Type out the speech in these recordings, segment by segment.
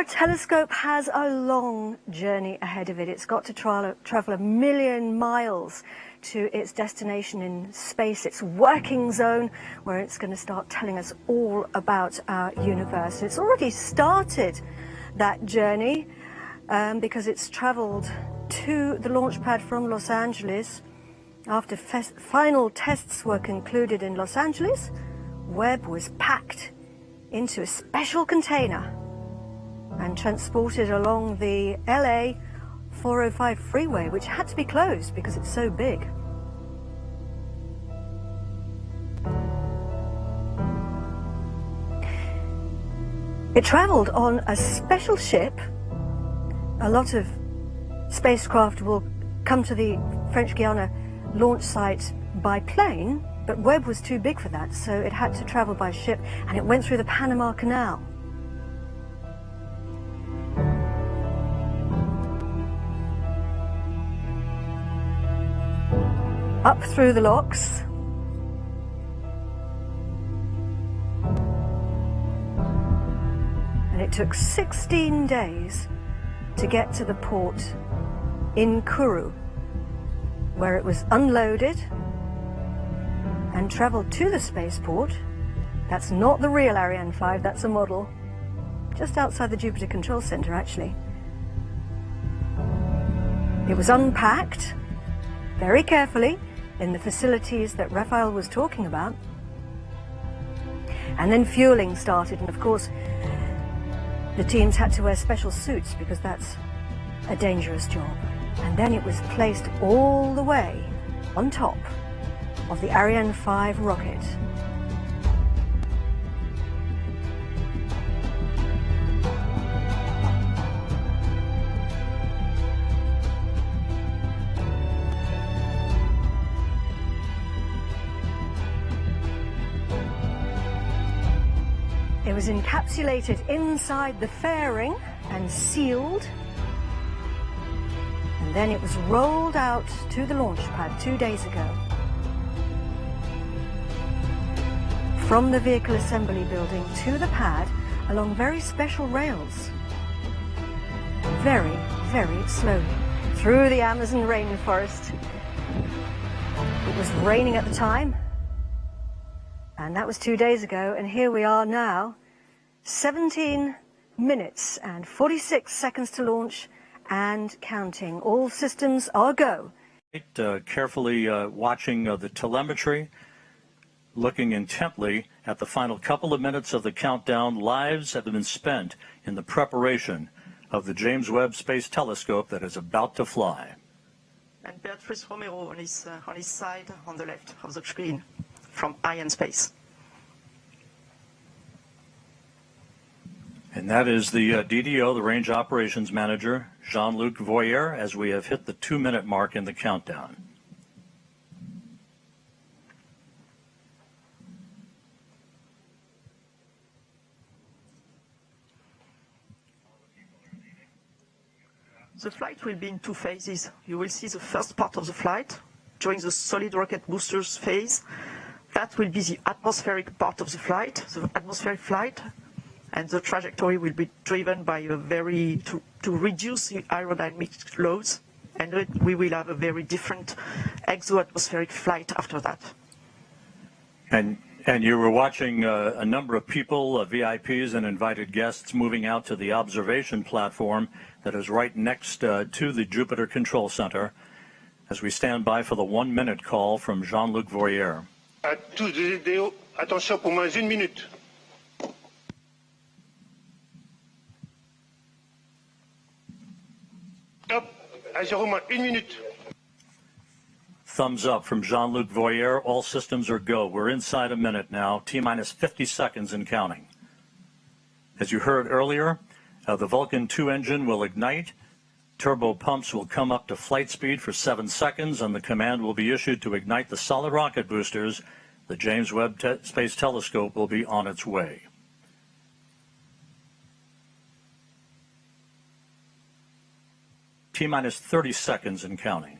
telescope has a long journey ahead of it. It's got to travel 1 million miles to its destination in space, its working zone, where it's going to start telling us all about our universe. It's already started that journey because it's traveled to the launch pad from Los Angeles. After final tests were concluded in Los Angeles, Webb was packed into a special container and transported along the LA 405 freeway, which had to be closed because it's so big. It traveled on a special ship. A lot of spacecraft will come to the French Guiana launch site by plane, but Webb was too big for that, so it had to travel by ship, and it went through the Panama Canal. Up through the locks. And it took 16 days to get to the port in Kourou, where it was unloaded and traveled to the spaceport. That's not the real Ariane 5, that's a model, just outside the Jupiter Control Center, actually. It was unpacked very carefully in the facilities that Raphael was talking about. And then fueling started, and of course, the teams had to wear special suits because that's a dangerous job. And then it was placed all the way on top of the Ariane 5 rocket. It was encapsulated inside the fairing and sealed. And then it was rolled out to the launch pad 2 days ago. From the vehicle assembly building to the pad along very special rails. Very, very slowly. Through the Amazon rainforest. It was raining at the time. And that was 2 days ago, and here we are now, 17 minutes and 46 seconds to launch and counting. All systems are go. Carefully watching the telemetry, looking intently at the final couple of minutes of the countdown. Lives have been spent in the preparation of the James Webb Space Telescope that is about to fly. And Beatrice Romero on his side, on the left of the screen, from Ariane Space. And that is the DDO, the Range Operations Manager, Jean-Luc Voyer, as we have hit the 2-minute mark in the countdown. The flight will be in 2 phases. You will see the first part of the flight during the solid rocket boosters phase. That will be the atmospheric part of the flight, the atmospheric flight, and the trajectory will be driven by a to reduce the aerodynamic loads, and we will have a very different exo-atmospheric flight after that. And you were watching a number of people, VIPs and invited guests, moving out to the observation platform that is right next to the Jupiter Control Center as we stand by for the 1-minute call from Jean-Luc Voyer. À tous les DDO, attention pour moins 1 minute. Stop, à 0 moins 1 minute. Thumbs up from Jean-Luc Voyer. All systems are go. We're inside a minute now, T-minus 50 seconds and counting. As you heard earlier, the Vulcan 2 engine will ignite. Turbo pumps will come up to flight speed for 7 seconds, and the command will be issued to ignite the solid rocket boosters. The James Webb Space Telescope will be on its way. T-minus 30 seconds and counting.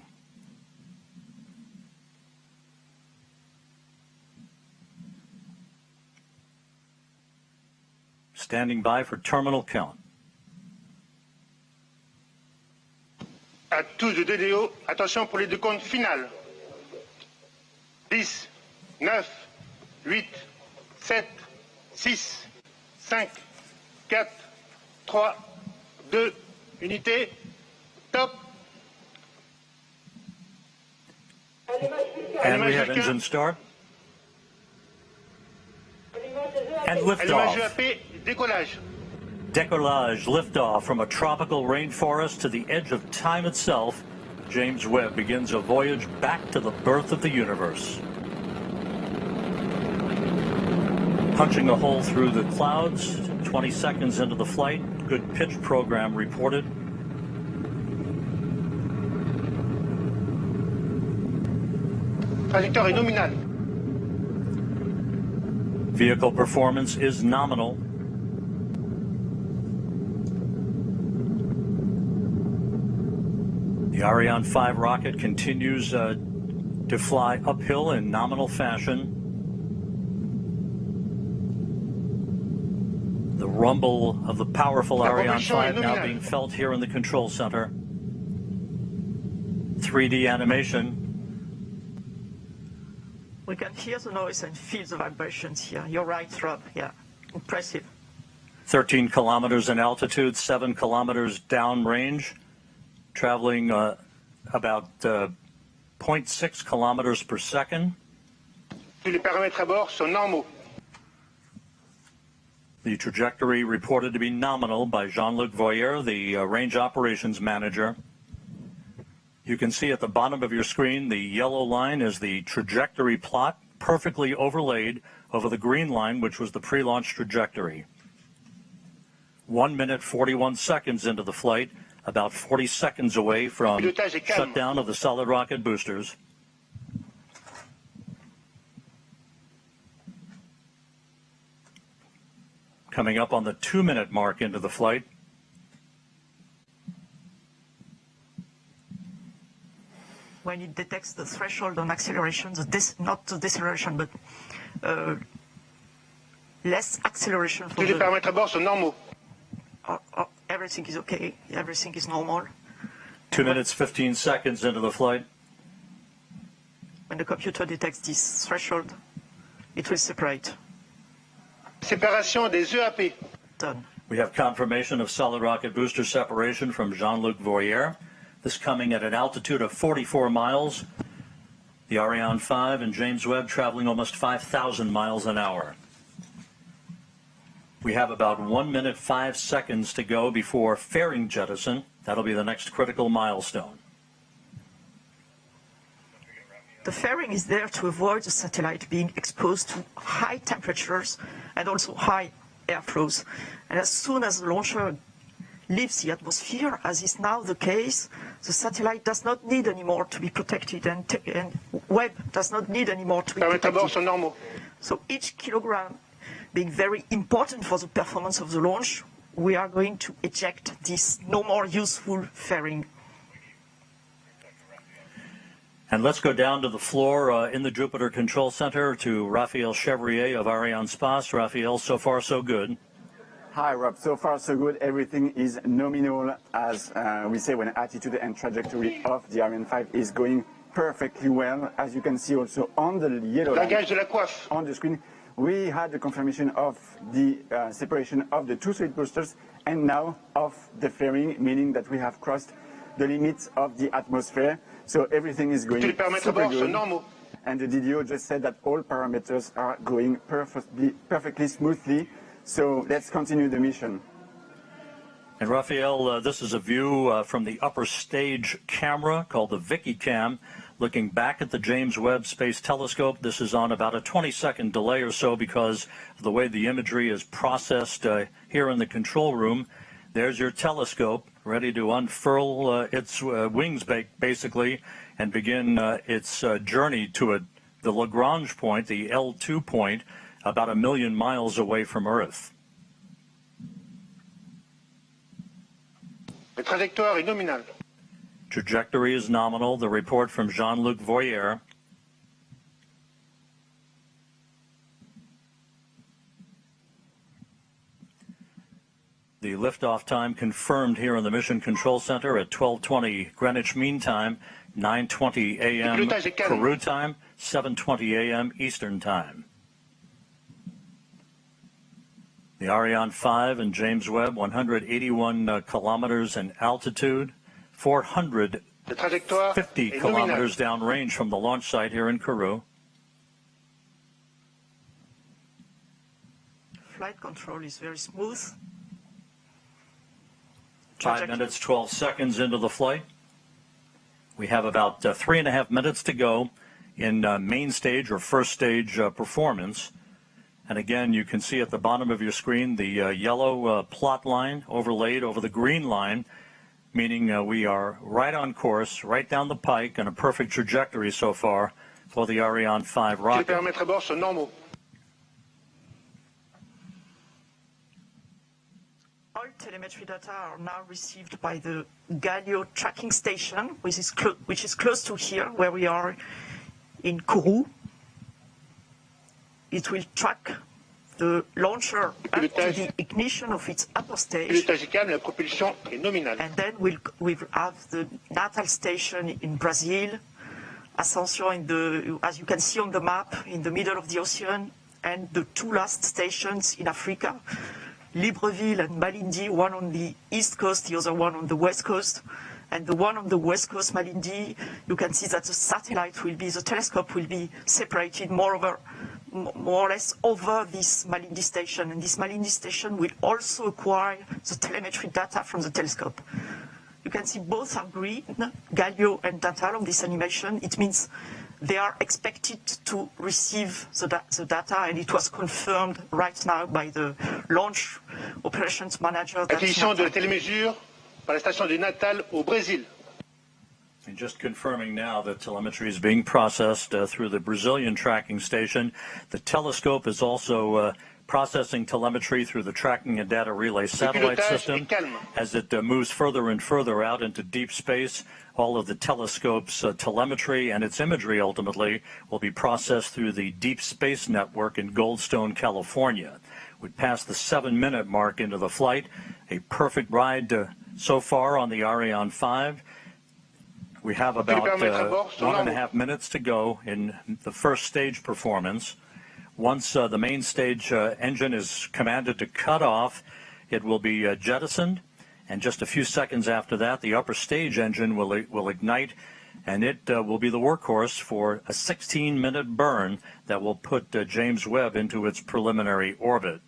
Standing by for terminal count. à tous de DDO. Attention pour les décomptes finales. 10, 9, 8, 7, 6, 5, 4, 3, 2, unité. Top. And we have engine start. And Allumage liftoff. EAP, décollage. Decollage, liftoff from a tropical rainforest to the edge of time itself. James Webb begins a voyage back to the birth of the universe. Punching a hole through the clouds, 20 seconds into the flight. Good pitch program reported. Trajectoire est nominale. Vehicle performance is nominal. The Ariane 5 rocket continues to fly uphill in nominal fashion. The rumble of the powerful Ariane 5 now being felt here in the control center. 3D animation. We can hear the noise and feel the vibrations here. You're right, Rob. Yeah, impressive. 13 kilometers in altitude, 7 kilometers downrange, traveling about 0.6 kilometers per second. Tous les paramètres à bord sont normaux. The trajectory reported to be nominal by Jean-Luc Voyer, the range operations manager. You can see at the bottom of your screen, the yellow line is the trajectory plot, perfectly overlaid over the green line, which was the pre-launch trajectory. 1 minute, 41 seconds into the flight, about 40 seconds away from shutdown of the solid rocket boosters. Coming up on the 2-minute mark into the flight. When it detects the threshold on acceleration, not the deceleration, but less acceleration for Tous les paramètres à bord sont normaux. Everything is okay, everything is normal. 2 minutes, 15 seconds into the flight. When the computer detects this threshold, it will separate. Séparation des EAP. Done. We have confirmation of solid rocket booster separation from Jean-Luc Voyer. This coming at an altitude of 44 miles. The Ariane 5 and James Webb traveling almost 5,000 miles an hour. We have about 1 minute, 5 seconds to go before fairing jettison. That'll be the next critical milestone. The fairing is there to avoid the satellite being exposed to high temperatures and also high airflows. And as soon as the launcher leaves the atmosphere, as is now the case, the satellite does not need anymore to be protected, and Webb does not need anymore to be Paramètres à bord sont protected. normaux. So each kilogram being very important for the performance of the launch, we are going to eject this no more useful fairing. And let's go down to the floor in the Jupiter Control Center to Raphael Chevrier of Arianespace. Raphael, so far so good. Hi, Rob. So far, so good. Everything is nominal, as we say, when attitude and trajectory of the Ariane 5 is going perfectly well. As you can see also on the yellow line Langage de la coiffe. on the screen, we had the confirmation of the separation of the two solid boosters and now of the fairing, meaning that we have crossed the limits of the atmosphere. So everything is going Tous les paramètres à super bord sont good. normaux. And the DDO just said that all parameters are going perfectly smoothly. So let's continue the mission. And Raphael, this is a view from the upper stage camera called the Vicky Cam, looking back at the James Webb Space Telescope. This is on about a 20-second delay or so because of the way the imagery is processed here in the control room. There's your telescope ready to unfurl its wings, basically, and begin its journey to the Lagrange point, the L2 point, about 1 million miles away from Earth. La trajectoire est nominale. Trajectory is nominal. The report from Jean-Luc Voyer. The lift liftoff time confirmed here in the Mission Control Center at 12:20 Greenwich Mean Time, 9:20 a.m. Peru time, 7:20 a.m. Eastern Time. The Ariane 5 and James Webb, 181 kilometers in altitude, 450 kilometers downrange from the launch site here in Kourou. Flight control is very smooth. 5 minutes, 12 seconds into the flight. We have about 3.5 minutes to go in main stage or first stage performance. And again, you can see at the bottom of your screen the yellow plot line overlaid over the green line, meaning we are right on course, right down the pike, and a perfect trajectory so far for the Ariane 5 rocket. All telemetry data are now received by the Galileo tracking station, which is close to here, where we are in Kourou. It will track the launcher up to the ignition of its upper stage, and then we'll have the natal station in Brazil, Ascension as you can see on the map, in the middle of the ocean, and the two last stations in Africa, Libreville and Malindi, one on the east coast, the other one on the west coast. And the one on the west coast, Malindi, you can see that the telescope will be separated more or less over this Malindi station. And this Malindi station will also acquire the telemetry data from the telescope. You can see both are green, Galileo and Natal, on this animation. It means they are expected to receive the data, and it was confirmed right now by the launch operations manager. Acquisition de télémesure par la station de Natal au Brésil. And just confirming now that telemetry is being processed through the Brazilian tracking station. The telescope is also processing telemetry through the tracking and data relay satellite system. As it moves further and further out into deep space, all of the telescope's telemetry and its imagery ultimately will be processed through the Deep Space Network in Goldstone, California. We passed the 7-minute mark into the flight. A perfect ride so far on the Ariane 5. We have about 1.5 minutes to go in the first stage performance. Once the main stage engine is commanded to cut off, it will be jettisoned, and just a few seconds after that, the upper stage engine will ignite, and it will be the workhorse for a 16-minute burn that will put James Webb into its preliminary orbit.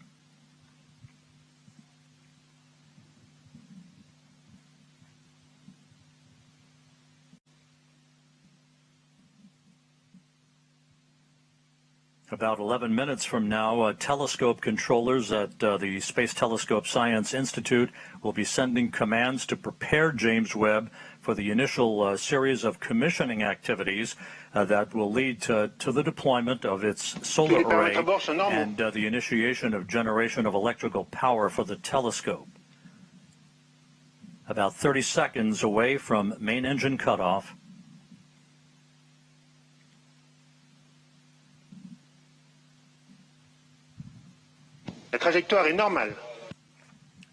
About 11 minutes from now, telescope controllers at the Space Telescope Science Institute will be sending commands to prepare James Webb for the initial series of commissioning activities that will lead to the deployment of its solar array and the initiation of generation of electrical power for the telescope. About 30 seconds away from main engine cutoff. La trajectoire est normale.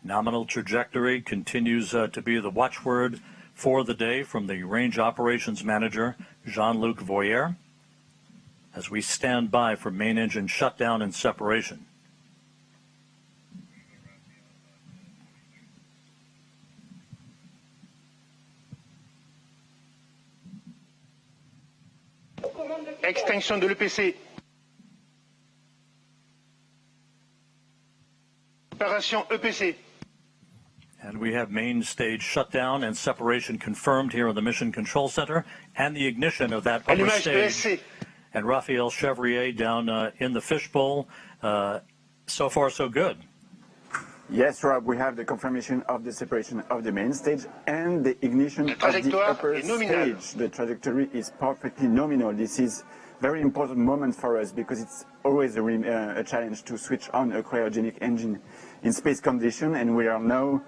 Nominal trajectory continues to be the watchword for the day from the Range Operations Manager, Jean-Luc Voyer, as we stand by for main engine shutdown and separation. Extinction de l'EPC. Opération EPC. And we have main stage shutdown and separation confirmed here in the Mission Control Center, and the ignition of that upper stage. And Raphael Chevrier down in the fishbowl. So far, so good. Yes, Rob, we have the confirmation of the separation of the main stage and the ignition of the upper stage. The trajectory is perfectly nominal. This is a very important moment for us because it's always a challenge to switch on a cryogenic engine in space condition, and we are now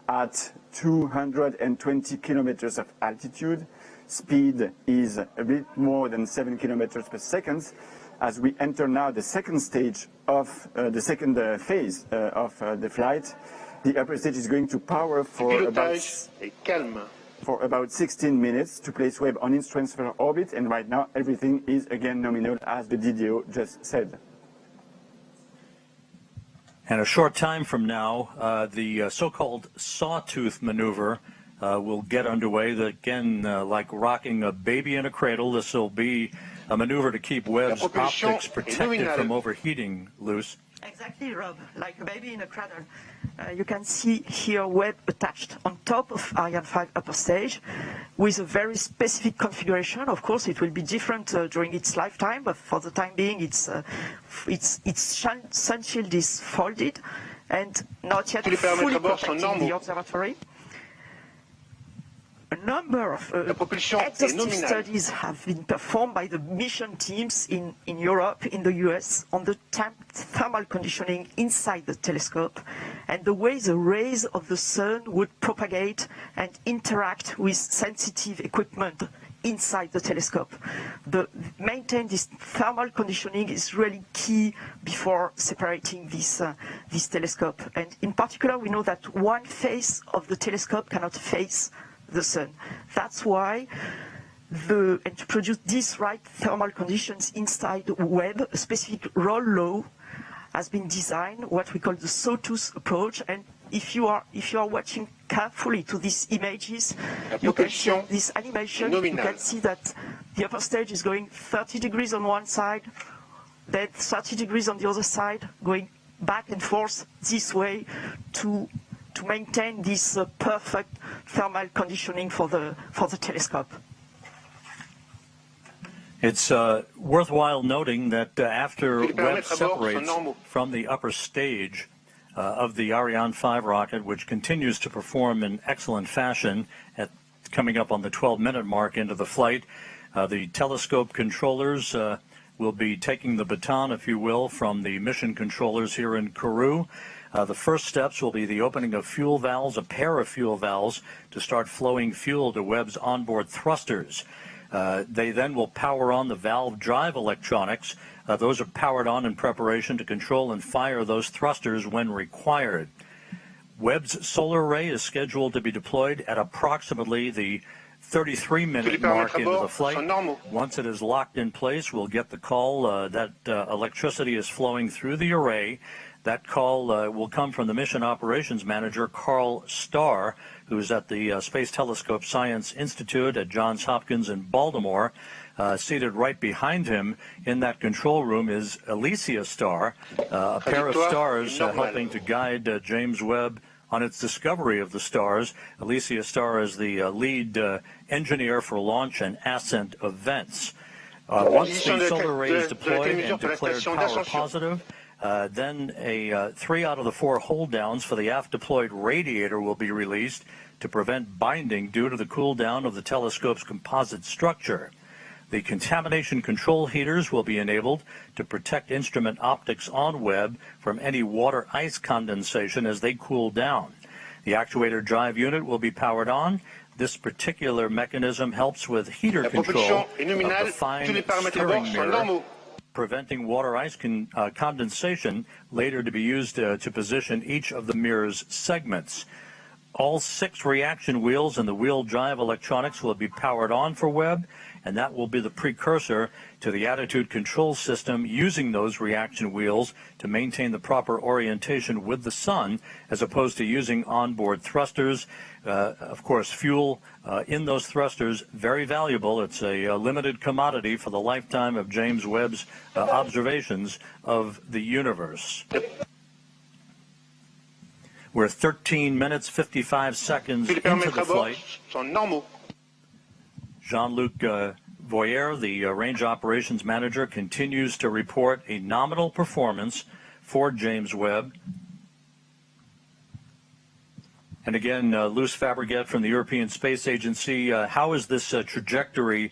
at 220 kilometers of altitude. Speed is a bit more than 7 kilometers per second. As we enter now the second stage of the second phase of the flight, The upper stage is going to power for about 16 minutes to place Webb on its transfer orbit, and right now everything is again nominal, as the DDO just said. And a short time from now, the so-called sawtooth maneuver will get underway. Again, like rocking a baby in a cradle, this will be a maneuver to keep Webb's optics protected from overheating, Luce. Exactly, Rob, like a baby in a cradle. You can see here Webb attached on top of Ariane 5 upper stage with a very specific configuration. Of course, it will be different during its lifetime, but for the time being, its sun shield is folded and not yet fully protecting the observatory. A number of exhaustive studies have been performed by the mission teams in Europe, in the US, on the thermal conditioning inside the telescope and the way the rays of the sun would propagate and interact with sensitive equipment inside the telescope. Maintain this thermal conditioning is really key before separating this telescope. And in particular, we know that one face of the telescope cannot face the sun. That's why and to produce these right thermal conditions inside Webb, a specific roll law has been designed, what we call the sawtooth approach. And if you are watching carefully to these images, you can see this animation. You can see that the upper stage is going 30 degrees on one side, then 30 degrees on the other side, going back and forth this way to maintain this perfect thermal conditioning for the telescope. It's worthwhile noting that after Webb separates from the upper stage of the Ariane 5 rocket, which continues to perform in excellent fashion coming up on the 12-minute mark into the flight, the telescope controllers will be taking the baton, if you will, from the mission controllers here in Kourou. The first steps will be the opening of fuel valves, a pair of fuel valves, to start flowing fuel to Webb's onboard thrusters. They then will power on the valve drive electronics. Those are powered on in preparation to control and fire those thrusters when required. Webb's solar array is scheduled to be deployed at approximately the 33-minute mark into the flight. Once it is locked in place, we'll get the call that electricity is flowing through the array. That call will come from the Mission Operations Manager, Carl Starr, who's at the Space Telescope Science Institute at Johns Hopkins in Baltimore. Seated right behind him in that control room is Alicia Starr, a pair of stars helping to guide James Webb on its discovery of the stars. Alicia Starr is the lead engineer for launch and ascent events. Once the solar array is deployed and declared power positive, then 3 out of the 4 hold downs for the aft deployed radiator will be released to prevent binding due to the cool down of the telescope's composite structure. The contamination control heaters will be enabled to protect instrument optics on Webb from any water ice condensation as they cool down. The actuator drive unit will be powered on. This particular mechanism helps with heater control of the fine steering mirror, preventing water ice condensation, later to be used to position each of the mirror's segments. All 6 reaction wheels and the wheel drive electronics will be powered on for Webb, and that will be the precursor to the attitude control system using those reaction wheels to maintain the proper orientation with the sun, as opposed to using onboard thrusters. Of course, fuel in those thrusters, very valuable. It's a limited commodity for the lifetime of James Webb's observations of the universe. We're 13 minutes, 55 seconds into the flight. Jean-Luc Voyer, the Range Operations Manager, continues to report a nominal performance for James Webb. And again, Luce Fabregat from the European Space Agency, how is this trajectory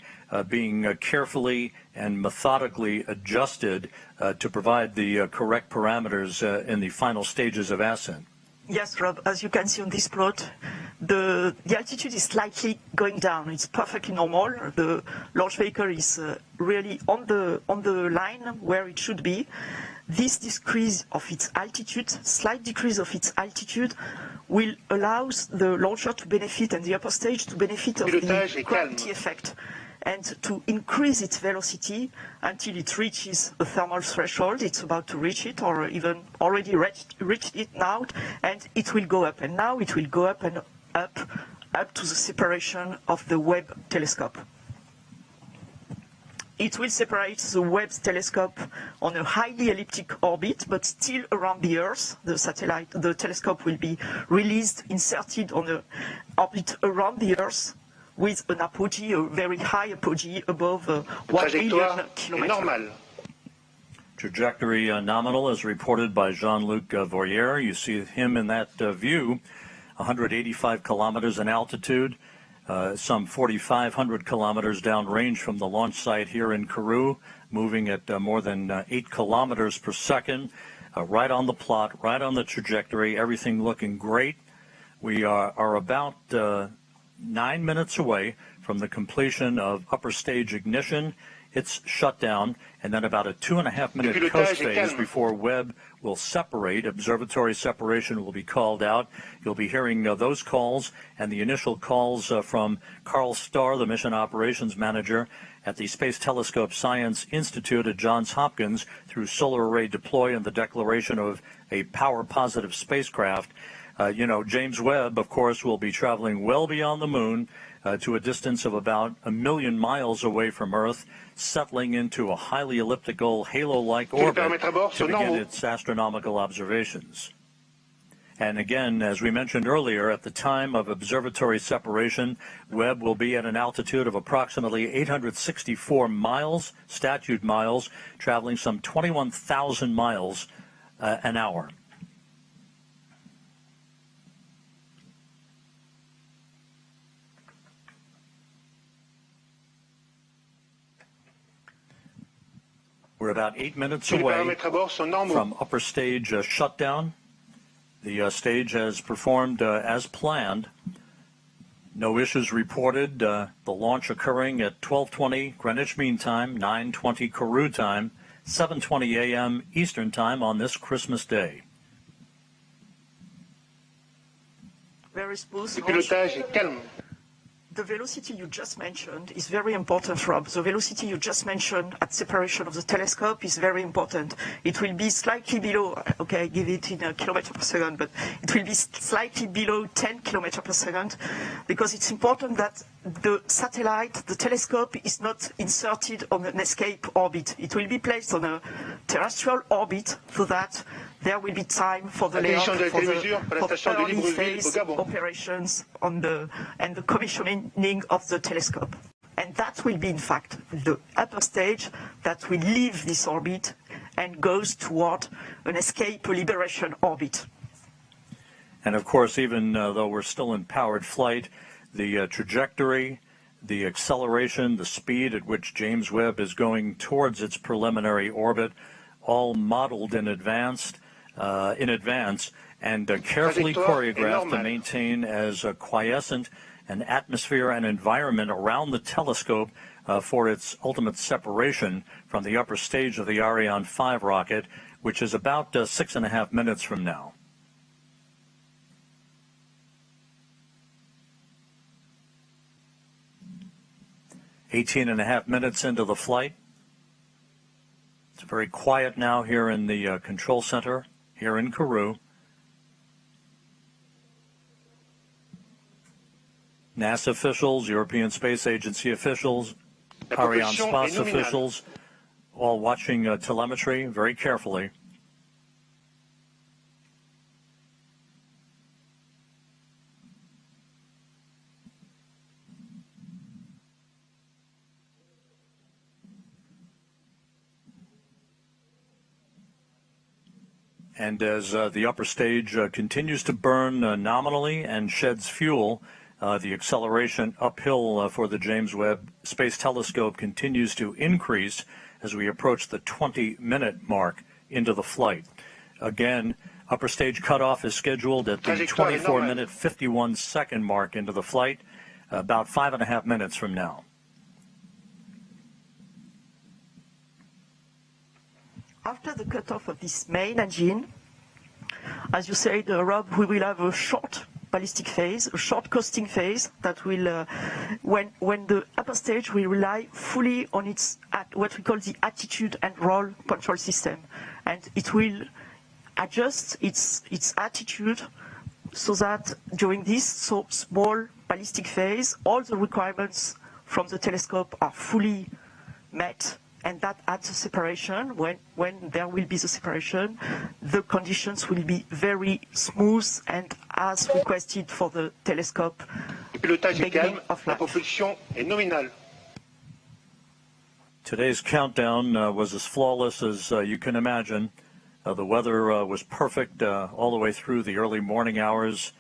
being carefully and methodically adjusted to provide the correct parameters in the final stages of ascent? Yes, Rob, as you can see on this plot, the altitude is slightly going down. It's perfectly normal. The launch vehicle is really on the line where it should be. This decrease of its altitude, slight decrease of its altitude, will allow the launcher to benefit and the upper stage to benefit of the gravity effect and to increase its velocity until it reaches a thermal threshold. It's about to reach it, or even already reached it now, and it will go up. And now it will go up and up to the separation of the Webb telescope. It will separate the Webb telescope on a highly elliptic orbit, but still around the Earth. The telescope will be released, inserted on an orbit around the Earth, with an apogee, a very high apogee above 1 million kilometers. Trajectory nominal as reported by Jean-Luc Voyer. You see him in that view, 185 kilometers in altitude, some 4,500 kilometers downrange from the launch site here in Kourou, moving at more than 8 kilometers per second, right on the plot, right on the trajectory, everything looking great. We are about 9 minutes away from the completion of upper stage ignition. It's shut down, and then about a 2.5 minute coast phase before Webb will separate. Observatory separation will be called out. You'll be hearing those calls and the initial calls from Carl Starr, the mission operations manager at the Space Telescope Science Institute at Johns Hopkins, through solar array deploy and the declaration of a power positive spacecraft. James Webb, of course, will be traveling well beyond the moon to a distance of about 1 million miles away from Earth, settling into a highly elliptical halo-like orbit to begin its astronomical observations. And again, as we mentioned earlier, at the time of observatory separation, Webb will be at an altitude of approximately 864 miles, statute miles, traveling some 21,000 miles an hour. We're about 8 minutes away from upper stage shutdown. The stage has performed as planned. No issues reported. The launch occurring at 12:20 Greenwich Mean Time, 9:20 Kourou time, 7:20 a.m. Eastern Time on this Christmas Day. Very smooth. The velocity you just mentioned is very important, Rob. The velocity you just mentioned at separation of the telescope is very important. It will be slightly below, okay, I give it in a kilometer per second, but it will be slightly below 10 kilometers per second, because it's important that the satellite, the telescope, is not inserted on an escape orbit. It will be placed on a terrestrial orbit so that there will be time for the layout, for the early phase operations and the commissioning of the telescope. And that will be, in fact, the upper stage that will leave this orbit and goes toward an escape liberation orbit. And of course, even though we're still in powered flight, the trajectory, the acceleration, the speed at which James Webb is going towards its preliminary orbit, all modeled in advance and carefully choreographed to maintain as quiescent an atmosphere and environment around the telescope for its ultimate separation from the upper stage of the Ariane 5 rocket, which is about 6.5 minutes from now. .5 minutes into the flight. It's very quiet now here in the control center here in Kourou. NASA officials, European Space Agency officials, Arianespace officials, all watching telemetry very carefully. And as the upper stage continues to burn nominally and sheds fuel, the acceleration uphill for the James Webb Space Telescope continues to increase as we approach the 20-minute mark into the flight. Again, upper stage cutoff is scheduled at the 24-minute, 51-second mark into the flight, about 5.5 minutes from now. after the cutoff of this main engine, as you said, Rob, we will have a short ballistic phase, a short coasting phase that will, when the upper stage will rely fully on its what we call the attitude and roll control system, and it will adjust its attitude so that during this small ballistic phase, all the requirements from the telescope are fully met. And that at the separation, when there will be the separation, the conditions will be very smooth and as requested for the telescope. Le pilotage est calme, of la life. propulsion est nominale. Today's countdown was as flawless as you can imagine. The weather was perfect all the way through the early morning hours,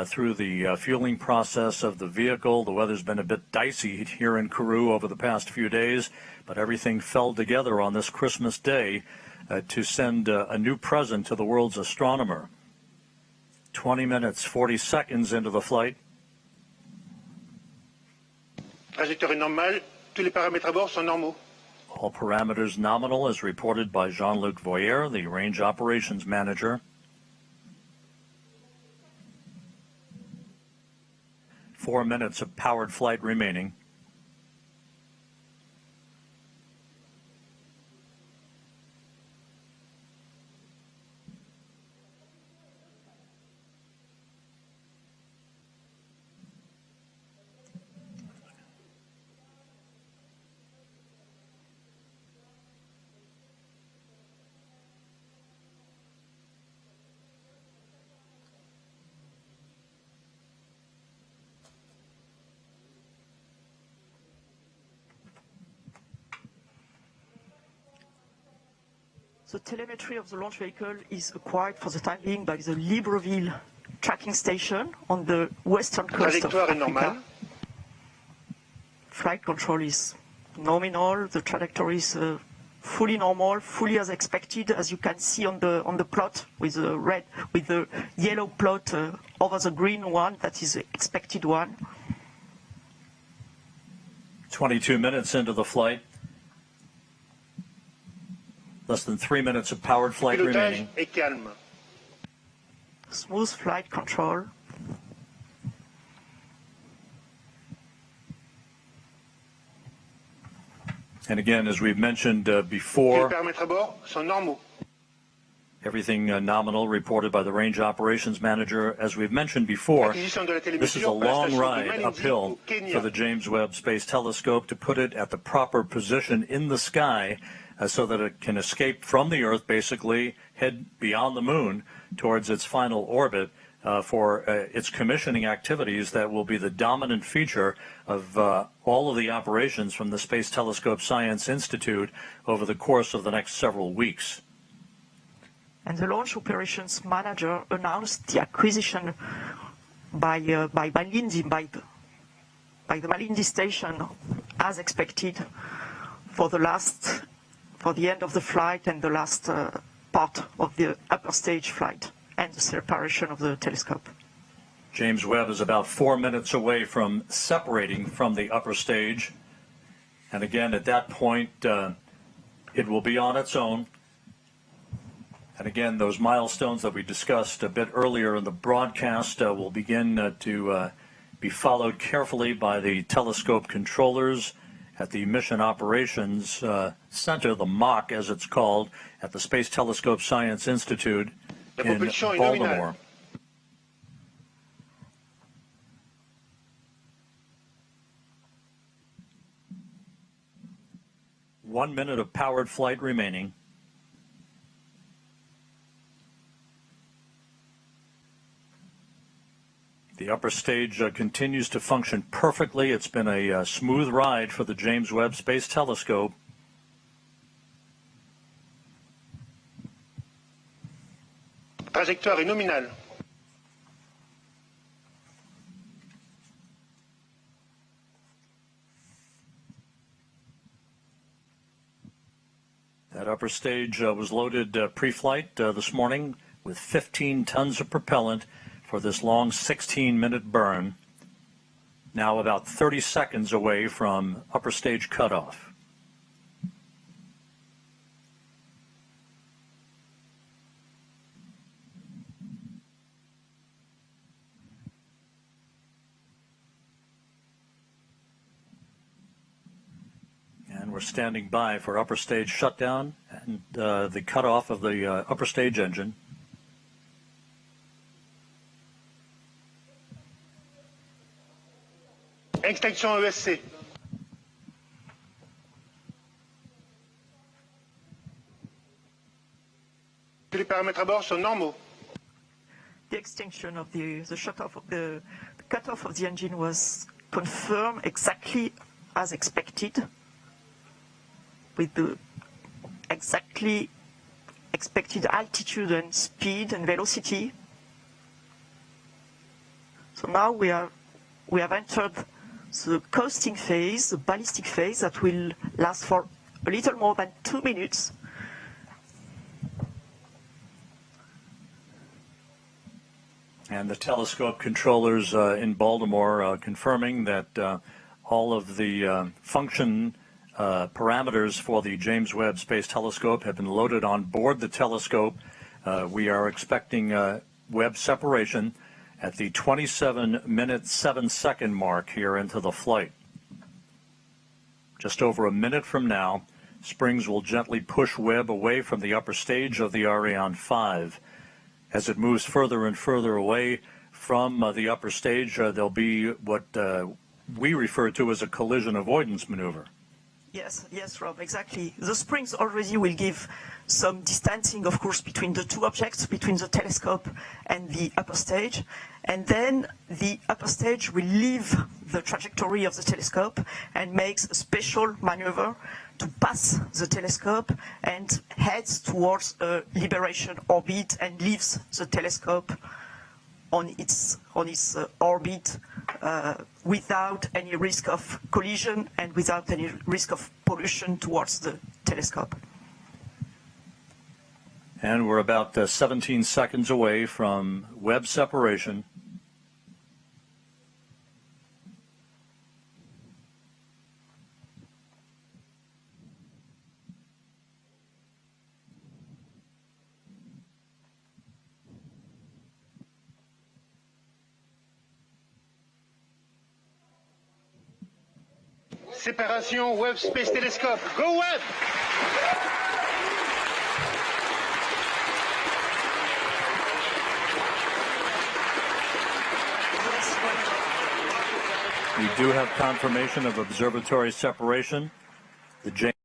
through the fueling process of the vehicle. The weather's been a bit dicey here in Kourou over the past few days, but everything fell together on this Christmas day to send a new present to the world's astronomer. 20 minutes, 40 seconds into the flight. Trajectoire est normale, tous les paramètres à bord sont normaux. All parameters nominal as reported by Jean-Luc Voyer, the range operations manager. 4 minutes of powered flight remaining. The telemetry of the launch vehicle is acquired for the time being by the Libreville tracking station on the western coast of Trajectoire est Africa. normale. Flight control is nominal. The trajectory is fully normal, fully as expected, as you can see on the plot with the yellow plot over the green one. That is the expected one. 22 minutes into the flight. Less than 3 minutes of powered flight Pilotage remaining. est calme. Smooth flight control. And again, as we've mentioned Tous les before, paramètres à bord sont normaux. everything nominal reported by the range operations manager. As we've mentioned before, Acquisition de la this is a télévision par la long station de ride Malindi uphill au Kenya. for the James Webb Space Telescope to put it at the proper position in the sky so that it can escape from the Earth, basically head beyond the moon towards its final orbit for its commissioning activities that will be the dominant feature of all of the operations from the Space Telescope Science Institute over the course of the next several weeks. And the launch operations manager announced the acquisition by Malindi, by the Malindi station, as expected, for the end of the flight and the last part of the upper stage flight and the separation of the telescope. James Webb is about 4 minutes away from separating from the upper stage. And again, at that point, it will be on its own. And again, those milestones that we discussed a bit earlier in the broadcast will begin to be followed carefully by the telescope controllers at the Mission Operations Center, the MOC as it's called, at the Space Telescope Science Institute La in propulsion est Baltimore. nominale. One minute of powered flight remaining. The upper stage continues to function perfectly. It's been a smooth ride for the James Webb Space Telescope. Trajectoire est nominale. That upper stage was loaded pre-flight this morning with 15 tons of propellant for this long 16-minute burn, now about 30 seconds away from upper stage cutoff. We're standing by for upper stage shutdown and the cutoff of the upper stage engine. Extinction ESC. Les paramètres à bord sont normaux. The extinction of the shut-off of the cutoff of the engine was confirmed exactly as expected, with the exactly expected altitude and speed and velocity. So now we have entered the coasting phase, the ballistic phase, that will last for a little more than 2 minutes. And the telescope controllers in Baltimore confirming that all of the function parameters for the James Webb Space Telescope have been loaded on board the telescope. We are expecting Webb separation at the 27-minute 7-second mark here into the flight. Just over a minute from now, springs will gently push Webb away from the upper stage of the Ariane 5. As it moves further and further away from the upper stage, there'll be what we refer to as a collision avoidance maneuver. Yes, Rob, exactly. The springs already will give some distancing, of course, between the two objects, between the telescope and the upper stage. And then the upper stage will leave the trajectory of the telescope and makes a special maneuver to pass the telescope and heads towards a liberation orbit and leaves the telescope on its orbit without any risk of collision and without any risk of pollution towards the telescope. And we're about 17 seconds away from Webb separation. Séparation Webb Space Telescope. Go Webb! We do have confirmation of observatory separation. The